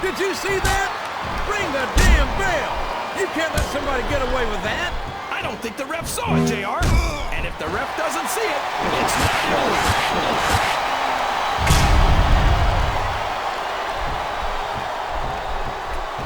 Did you see that? Ring the damn bell! You can't let somebody get away with that! I don't think the ref saw it, JR. And if the ref doesn't see it, it's not illegal.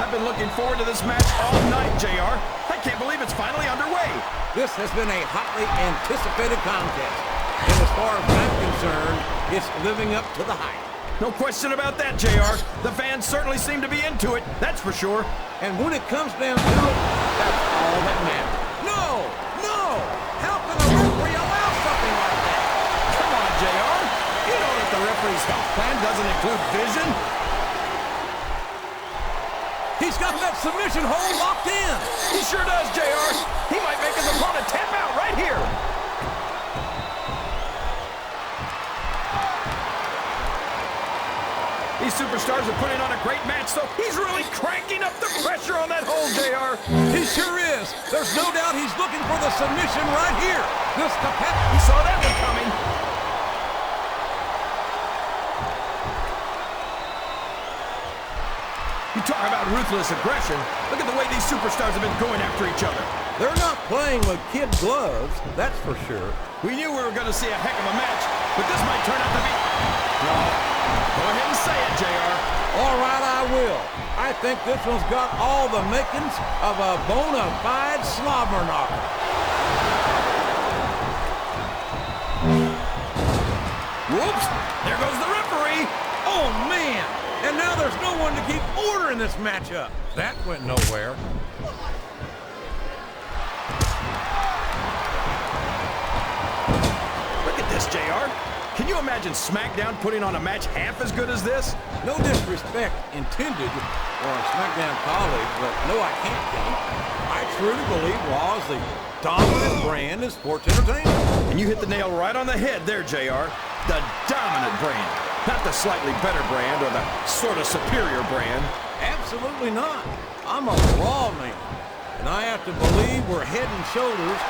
I've been looking forward to this match all night, JR. I can't believe it's finally underway. This has been a hotly anticipated contest. And as far as I'm concerned, it's living up to the hype. No question about that, JR. The fans certainly seem to be into it, that's for sure. And when it comes down to it, that's all that matters. No! No! How can the referee allow something like that? Come on, JR. You know that the referee's health plan doesn't include vision. He's got that submission hold locked in. He sure does, JR. He might make his opponent tap out right here. These superstars are putting on a great match, so he's really cranking up the pressure on that hold, JR. He sure is. There's no doubt he's looking for the submission right here. This capacity. He saw that one coming. You talk about ruthless aggression. Look at the way these superstars have been going after each other. They're not playing with kid gloves, that's for sure. We knew we were going to see a heck of a match, but this might turn out to be... No. Go ahead and say it, JR. All right, I will. I think this one's got all the makings of a bona fide slobber knocker. Whoops! There goes the referee! Oh, man! And now there's no one to keep order in this matchup. That went nowhere. Look at this, JR. Can you imagine SmackDown putting on a match half as good as this? No disrespect intended for a SmackDown colleague, but no, I can't, King. I truly believe Raw is the dominant brand in sports entertainment. And you hit the nail right on the head there, JR. The dominant brand. Not the slightly better brand or the sort of superior brand. Absolutely not. I'm a Raw man, and I have to believe we're head and shoulders.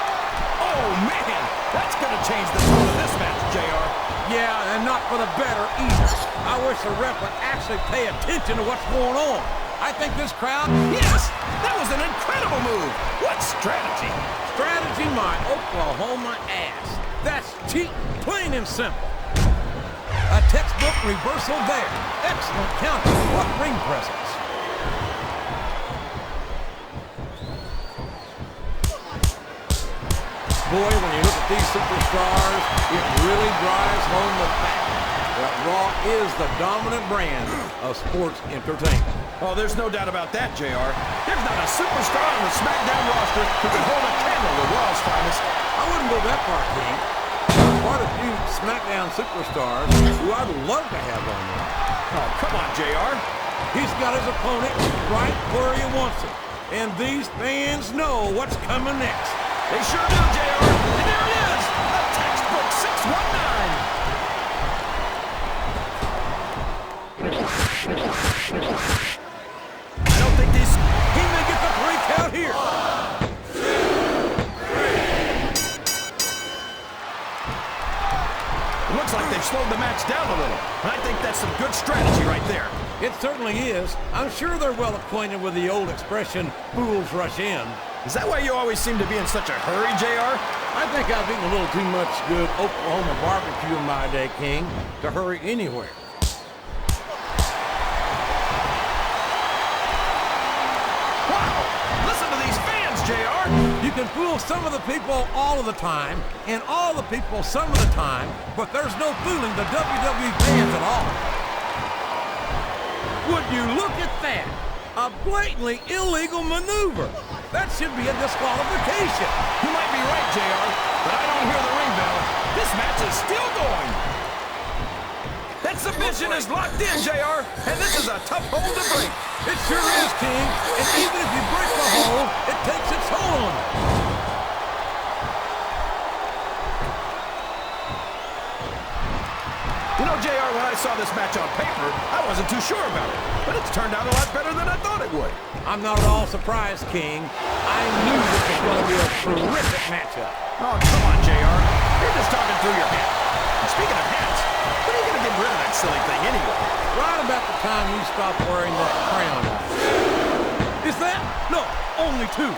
Oh, man! That's going to change the tone of this match, JR. Yeah, and not for the better either. I wish the ref would actually pay attention to what's going on. I think this crowd... Yes! That was an incredible move! What strategy? Strategy my Oklahoma ass. That's cheating, plain and simple. A textbook reversal there. Excellent counter. What ring presence. Boy, when you look at these superstars, it really drives home the fact that Raw is the dominant brand of sports entertainment. Oh, there's no doubt about that, JR. There's not a superstar on the SmackDown roster who can hold a candle to Raw's finest. I wouldn't go that far, King. There are quite a few SmackDown superstars who I'd love to have on there. Oh, come on, JR. He's got his opponent right where he wants him. And these fans know what's coming next. They sure do, JR. And there it is, a textbook 619. I don't think these... He may get the 3 count here. 2, 3. It looks like they've slowed the match down a little. And I think that's some good strategy right there. It certainly is. I'm sure they're well acquainted with the old expression, fools rush in. Is that why you always seem to be in such a hurry, JR? I think I've eaten a little too much good Oklahoma barbecue in my day, King, to hurry anywhere. Wow! Listen to these fans, JR! You can fool some of the people all of the time, and all the people some of the time, but there's no fooling the WWE fans at all. Would you look at that? A blatantly illegal maneuver. That should be a disqualification. You might be right, JR, but I don't hear the ring bell. This match is still going. That submission is locked in, JR, and this is a tough hold to break. It sure is, King. And even if you break the hold, it takes its toll on you. You know, JR, when I saw this match on paper, I wasn't too sure about it. But it's turned out a lot better than I thought it would. I'm not at all surprised, King. I knew this was going to be a terrific matchup. Oh, come on, JR. You're just talking through your hat. And speaking of hats, when are you going to get rid of that silly thing anyway? Right about about the time you stopped wearing that crown. Is that? No, only 2.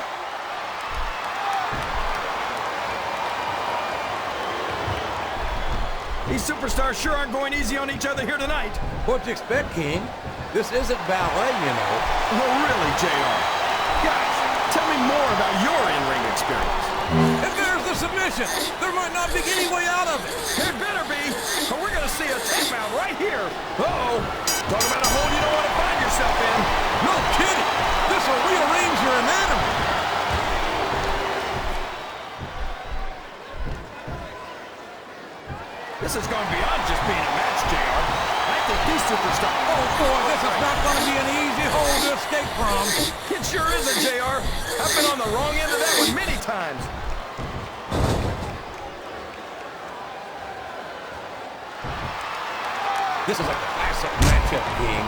These superstars sure aren't going easy on each other here tonight. What'd you expect, King? This isn't ballet, you know. Oh, really, JR? Guys, tell me more about your in-ring experience. If there's the submission, there might not be any way out of it. There better be, or we're gonna see a tap out right here. Uh-oh. Talk about a hole you don't want to find yourself in. No kidding. This will rearrange your anatomy. This has gone beyond just being a match, JR. I think these superstars... Oh, boy, this is not going to be an easy hole to escape from. It sure isn't, JR. I've been on the wrong end of that one many times. This is a classic matchup, King.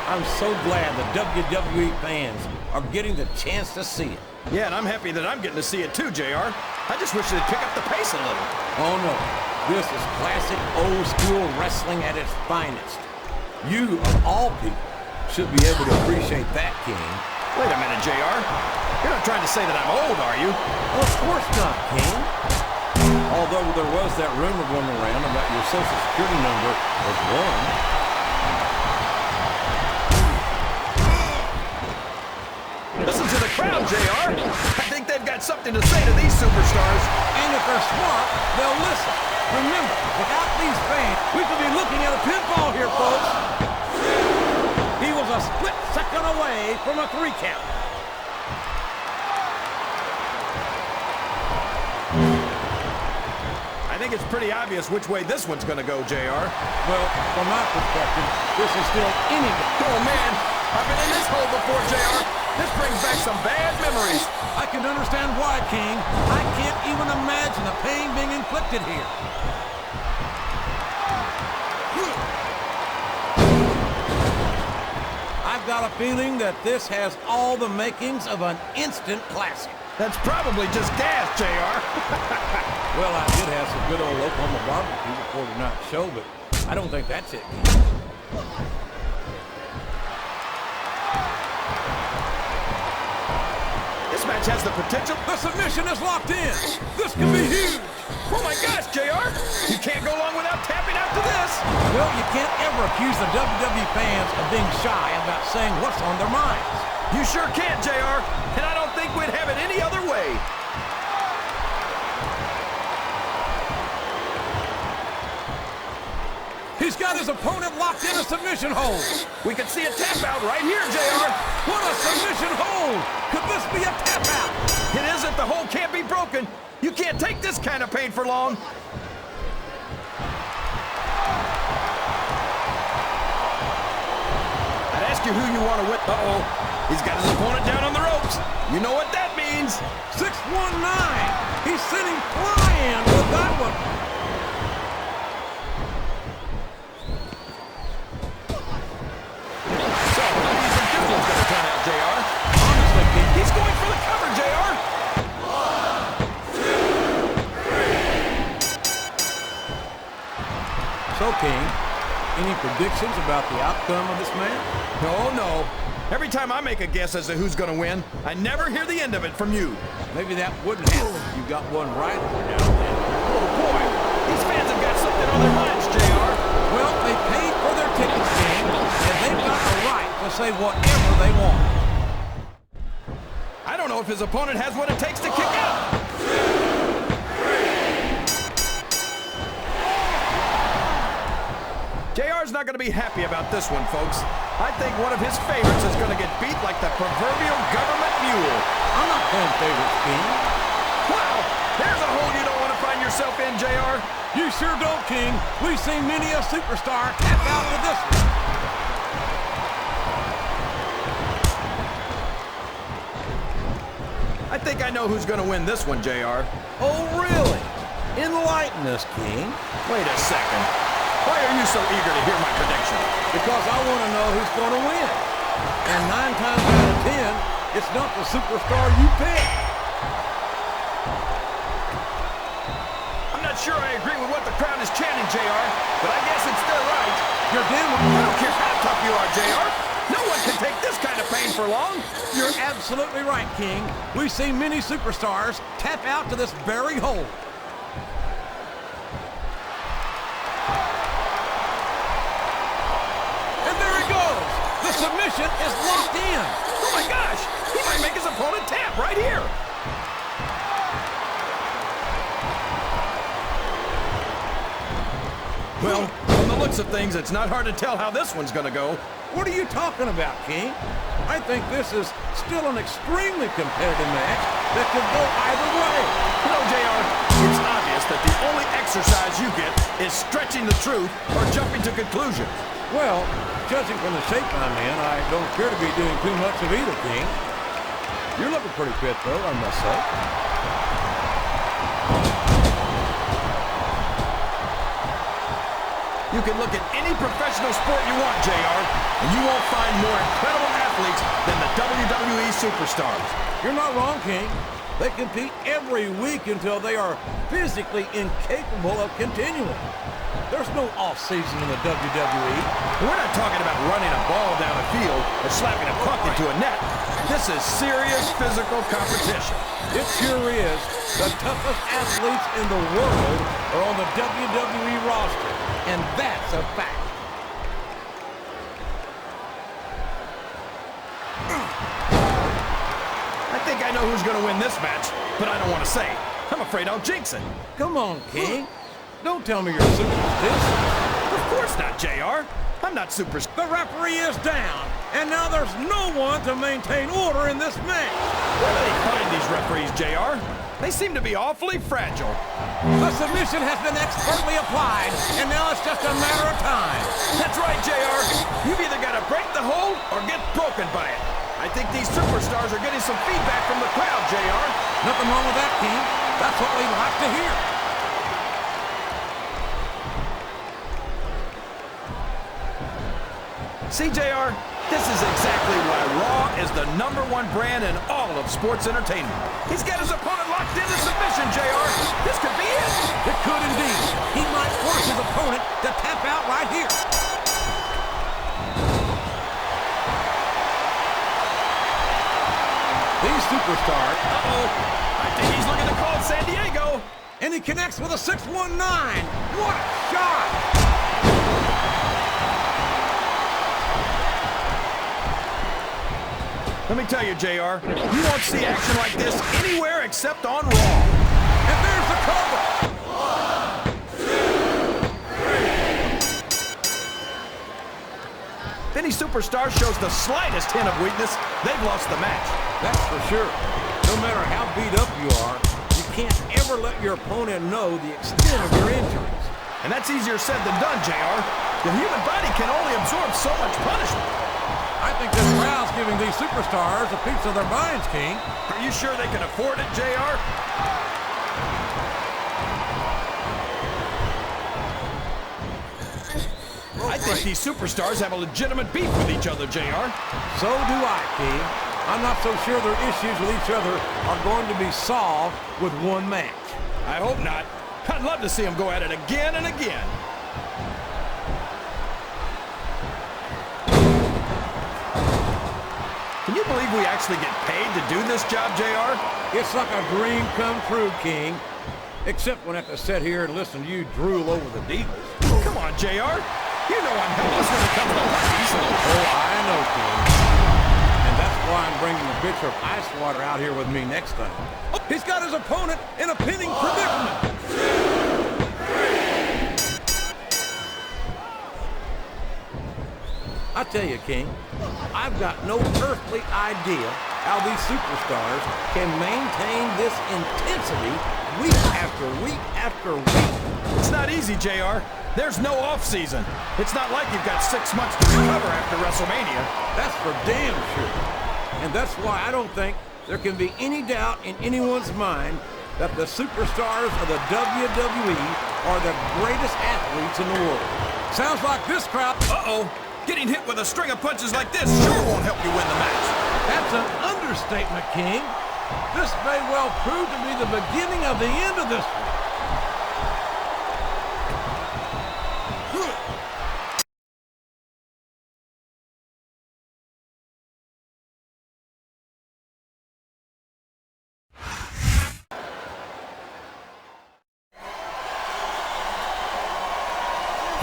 I'm so glad the WWE fans are getting the chance to see it. Yeah, and I'm happy that I'm getting to see it too, JR. I just wish they'd pick up the pace a little. Oh, no. This is classic old-school wrestling at its finest. You, of all people, should be able to appreciate that, King. Wait a minute, JR. You're not trying to say that I'm old, are you? Well, of course not, King. Although there was that rumor going around about your Social Security number was 1. Listen to the crowd, JR. I think they've got something to say to these superstars. And if they're smart, they'll listen. Remember, without these fans, we could be looking at a pinfall here, folks. He was a split second away from a 3 count. I think it's pretty obvious which way this one's going to go, JR. Well, from my perspective, this is still any game. Oh, man. I've been in this hole before, JR. This brings back some bad memories. I can understand why, King. I can't even imagine the pain being inflicted here. I've got a feeling that this has all the makings of an instant classic. That's probably just gas, JR. Well, I did have some good old Oklahoma barbecue before tonight's show, but I don't think that's it. This match has the potential. The submission is locked in. This could be huge. Oh my gosh, JR! You can't go long without tapping out to this. Well, you can't ever accuse the WWE fans of being shy about saying what's on their minds. You sure can't, JR. And I don't think we'd have it any other way. He's got his opponent locked in a submission hold. We could see a tap out right here, JR. What a submission hold! Could this be a tap out? It isn't. The hold can't be broken. You can't take this kind of pain for long. I'd ask you who you want to win. Uh-oh. He's got his opponent down on the ropes. You know what that means. 619. He's sitting flying with that one. So, how do you think this one's going to turn out, JR? Honestly, King, He's going for the cover, JR. 1, 2, 3. So, King, any predictions about the outcome of this match? No, no. Every time I make a guess as to who's going to win, I never hear the end of it from you. Maybe that wouldn't happen if you got one right every now and then. Oh, boy. These fans have got something on their minds, JR. Well, they paid for their tickets, King, and they've got the right to say whatever they want. I don't know if his opponent has what it takes to kick out. 2, 3. JR's not going to be happy about this one, folks. I think one of his favorites is going to get beat like the proverbial government mule. I'm not playing favorites, King. Wow, there's a hole you don't want to find yourself in, JR. You sure don't, King. We've seen many a superstar tap out with this one. I think I know who's going to win this one, JR. Oh, really? Enlighten us, King. Wait a second. Why are you so eager to hear my prediction? Because I want to know who's going to win. And 9 times out of 10, it's not the superstar you pick. I'm not sure I agree with what the crowd is chanting, JR, but I guess it's their right. You're damn I don't care how tough you are, JR. No one can take this kind of pain for long. You're absolutely right, King. We've seen many superstars tap out to this very hold. And there he goes. The submission is locked in. Oh my gosh, he might make his opponent tap right here. Well, from the looks of things, it's not hard to tell how this one's gonna go. What are you talking about, King? I think this is still an extremely competitive match that could go either way. You know, JR, it's obvious that the only exercise you get is stretching the truth or jumping to conclusions. Well, judging from the shape I'm in, I don't appear to be doing too much of either, King. You're looking pretty fit, though, I must say. You can look at any professional sport you want, JR, and you won't find more incredible athletes than the WWE superstars. You're not wrong, King. They compete every week until they are physically incapable of continuing. There's no off-season in the WWE. We're not talking about running a ball down a field or slapping a puck into a net. This is serious physical competition. It sure is. The toughest athletes in the world are on the WWE roster, and that's a fact. I think I know who's going to win this match, but I don't want to say. I'm afraid I'll jinx it. Come on, King. Don't tell me you're superstitious. Of course not, JR. I'm not superstitious. The referee is down, and now there's no one to maintain order in this match. Where do they find these referees, JR? They seem to be awfully fragile. The submission has been expertly applied, and now it's just a matter of time. That's right, JR. You've either got to break the hold or get broken by it. I think these superstars are getting some feedback from the crowd, JR. Nothing wrong with that, King. That's what we like to hear. See, JR, this is exactly why Raw is the #1 brand in all of sports entertainment. He's got his opponent locked into submission, JR. This could be it. It could indeed. He might force his opponent to tap out right here. These superstars. Uh-oh. I think he's looking to call it San Diego. And he connects with a 619. What a shot! Let me tell you, JR, you won't see action like this anywhere except on Raw. And there's the cover. 1, 2, 3. If any superstar shows the slightest hint of weakness, they've lost the match. That's for sure. No matter how beat up you are, you can't ever let your opponent know the extent of your injuries. And that's easier said than done, JR. The human body can only absorb so much punishment. I think this crowd's giving these superstars a piece of their minds, King. Are you sure they can afford it, JR? I think these superstars have a legitimate beef with each other, JR. So do I, King. I'm not so sure their issues with each other are going to be solved with one match. I hope not. I'd love to see them go at it again and again. Can you believe we actually get paid to do this job, JR? It's like a dream come true, King. Except when I have to sit here and listen to you drool over the Divas. Come on, JR. You know I'm helpless when it comes to puppies. Oh, I know, King. And that's why I'm bringing the pitcher of ice water out here with me next time. He's got his opponent in a pinning predicament. I tell you, King, I've got no earthly idea how these superstars can maintain this intensity week after week after week. It's not easy, JR. There's no off-season. It's not like you've got 6 months to recover after WrestleMania. That's for damn sure. And that's why I don't think there can be any doubt in anyone's mind that the superstars of the WWE are the greatest athletes in the world. Sounds like this crowd... Uh-oh. Getting hit with a string of punches like this sure won't help you win the match. That's an understatement, King. This may well prove to be the beginning of the end of this one.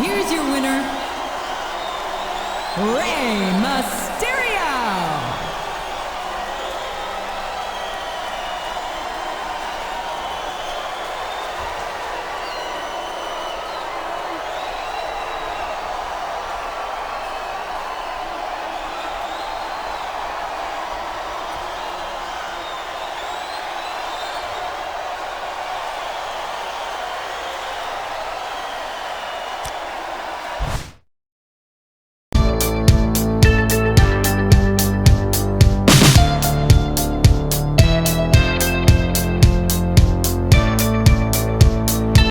Here's your winner, Rey